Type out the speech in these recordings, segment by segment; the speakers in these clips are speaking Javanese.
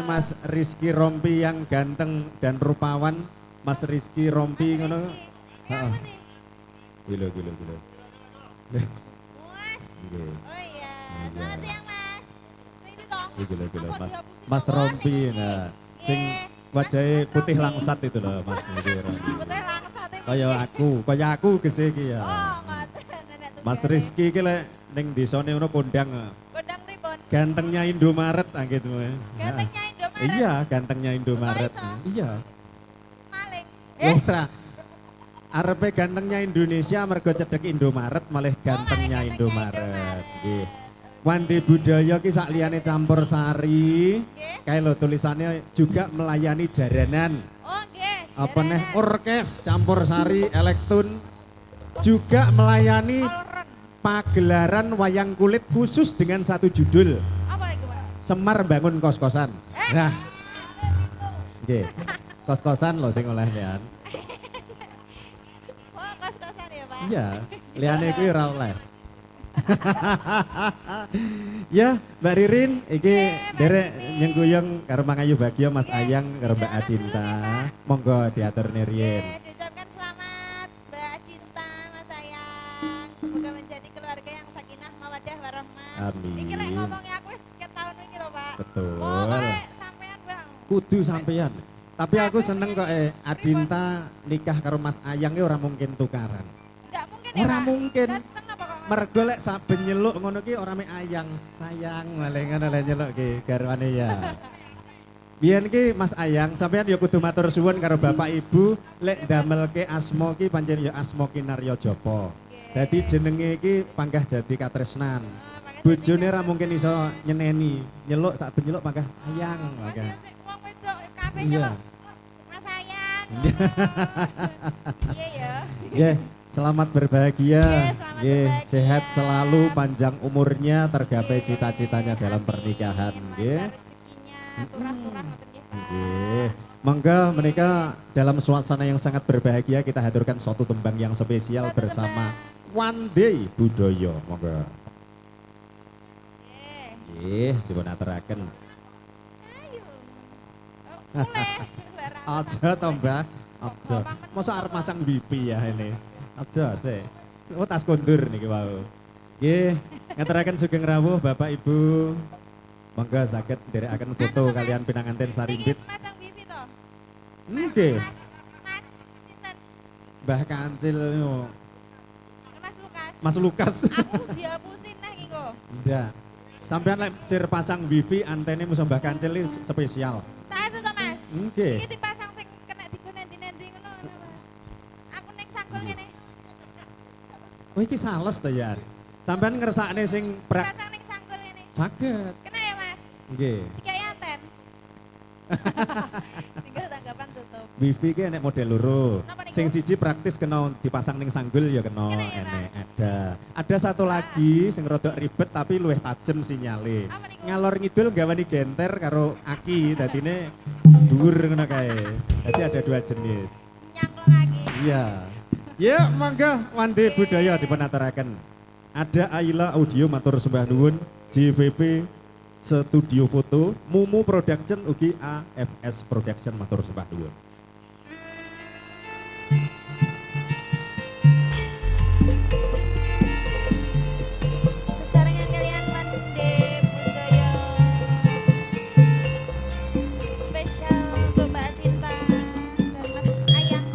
Mas Rizky Rompi yang ganteng dan rupawan. Mas Rizky Rompi ngono. Heeh. Gila. Mas. Nggih. Oh iya. Selamat siang Mas. Sing ndi to? Gila Apa Mas. dihapusin Mas apa? Rompi nah. Sing wajahnya Mas putih Rompi. langsat itu loh Mas Rompi. Putih langsat iki. Kaya aku gese iki ya. Oh, ngoten nenek tunggal. Mas Rizky iki lek ning desane ngono kondang. Kondang pripun? Gantengnya Indomaret gitu. Gantengnya Indomaret. Iya, gantengnya Indomaret. Kok iso? Iya. Maling. Ora. Arepe gantengnya Indonesia mergo cedek Indomaret malah gantengnya Indomaret. Nggih. Wandi budaya ki sak liyane campur sari. Nggih. Kae lho tulisannya juga melayani jaranan. Oh, nggih. Apa neh jaranan. orkes campur sari elektron juga melayani Kolren. pagelaran wayang kulit khusus dengan satu judul. Apa iku, Pak? Semar bangun kos-kosan. Nah. Nggih. Kos-kosan lho sing oleh lian. Oh, kos-kosan ya, Pak? Iya, liane kuwi ora oleh. Ya, Mbak Ririn iki derek nyengguyung karo Mang Ayu Bagio, Mas Ayang karo Mbak Adinta. Monggo diaturne riyen. Oke, diucapkan selamat Mbak Cinta, Mas Sayang. Semoga menjadi keluarga yang sakinah, mawaddah, warahmah. Amin. Iki lek ngomongnya aku wis ketahun iki lho, Pak. Betul. Pokoknya sampean, Bang. Kudu sampeyan. Tapi aku seneng kok Adinta nikah karo Mas Ayang ki ora mungkin tukaran. Enggak mungkin ya, Ora Pak. mungkin. Dateng apa kok? Mergo lek saben nyeluk ngono ki ora mek Ayang, sayang malah ngono lek nyeluk ki garwane ya. Biyen ki Mas Ayang sampean ya kudu matur suwun karo Bapak Ibu lek ndamelke asma ki pancen ya asma Kinarya Japa. Dadi jenenge iki panggah jadi katresnan. Bojone ora mungkin iso nyeneni, nyeluk sak ben nyeluk panggah Ayang Masih panggah. wong wedok kabeh Iya. nyeluk. Mas Sayang. Iya ya. Nggih, selamat berbahagia. Nggih, selamat Nggih, berbahagia. sehat selalu, panjang umurnya, tergapai cita-citanya dalam pernikahan, nggih. Lancar rezekinya, turah-turah ngoten nggih, Pak. Nggih. Monggo menika dalam suasana yang sangat berbahagia kita haturkan suatu tembang yang spesial Suatu bersama tembang. One Day Budoyo. Monggo. Nggih. Nggih, dipun aturaken. Ayo. Oh, mulai. Aja to, Mbah. Aja. Masa arep masang BP ya ini. Aja sih. Oh, tas kondur niki wau. Nggih, ngaturaken sugeng rawuh Bapak Ibu. Monggo saged nderekaken foto Anu, Mas. kalian pinanganten sarimbit. Niki masang wifi to. Nggih, Mas, sinten? Mbah Kancil yo. Mas Lukas. Mas Lukas. Aku dihapusin nah iki kok. Ndak. Sampean lek sir pasang wifi antene musuh Mbah Kancil iki spesial. Saya tuh Mas. Nggih. Iki dipasang sing kena digo nanti-nanti ngono. Aku ning sanggul ngene. Oh iki sales to ya. Sampean ngersakne sing prak Pasang ning sanggul ngene. saged. Kena ya Mas? Nggih. Dikai anten. Tinggal tanggapan tutup. Wifi ki enek model loro. Napa niku? Sing siji praktis kena dipasang ning sanggul ya kena Kena ya, enek ada. Ada satu lagi sing rodok ribet tapi luwih tajem sinyale. Apa niku? Ngalor ngidul gawani genter karo aki dadine dhuwur ngono kae. Jadi ada dua jenis. Nyangklong lagi. Iya. Ya, monggo Wandi Budaya dipun aturaken. Ada Aila Audio matur sembah nuwun, JVP Studio Foto, Mumu Production ugi AFS Production matur sembah nuwun. Sesarengan kalian Mande Budaya. Spesial untuk Mbak Cinta dan Mas Ayang.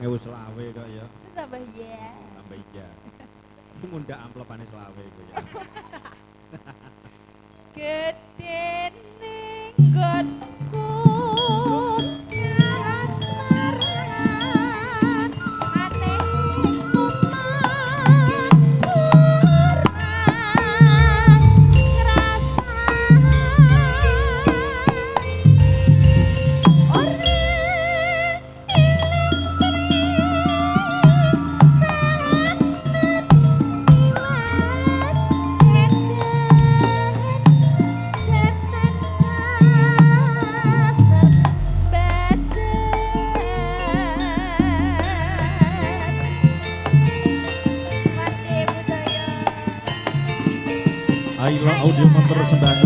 2020 kok ya. Tambah ya. Tambah iya. Ngundak amplopane selawe iku ya. Gedhe ning nggonku asmaran ate Aila audio mempersembahkan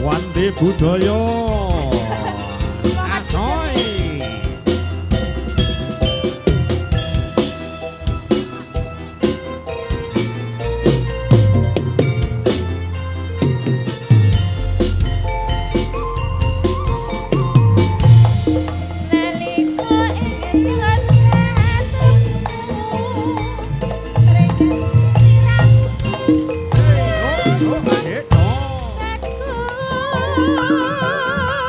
Wandi budaya asoy. Oh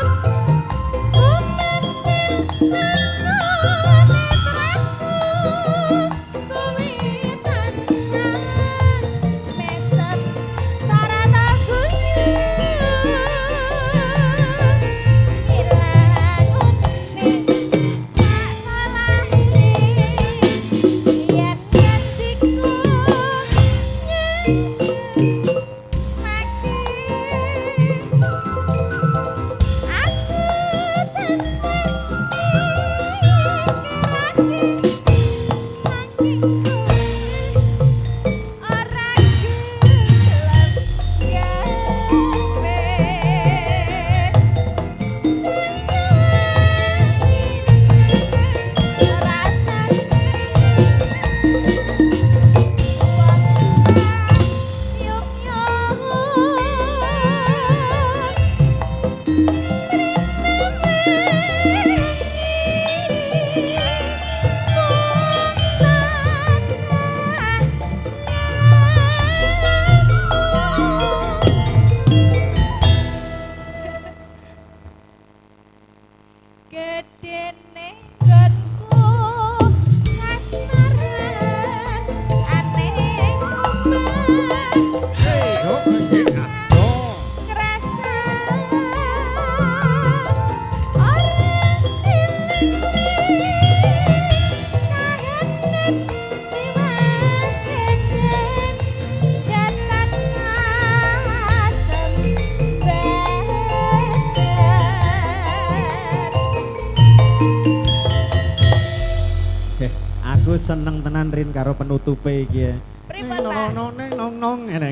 aku seneng tenan Rin karo penutupe iki. Pripun, Pak? Nong nong nong nong.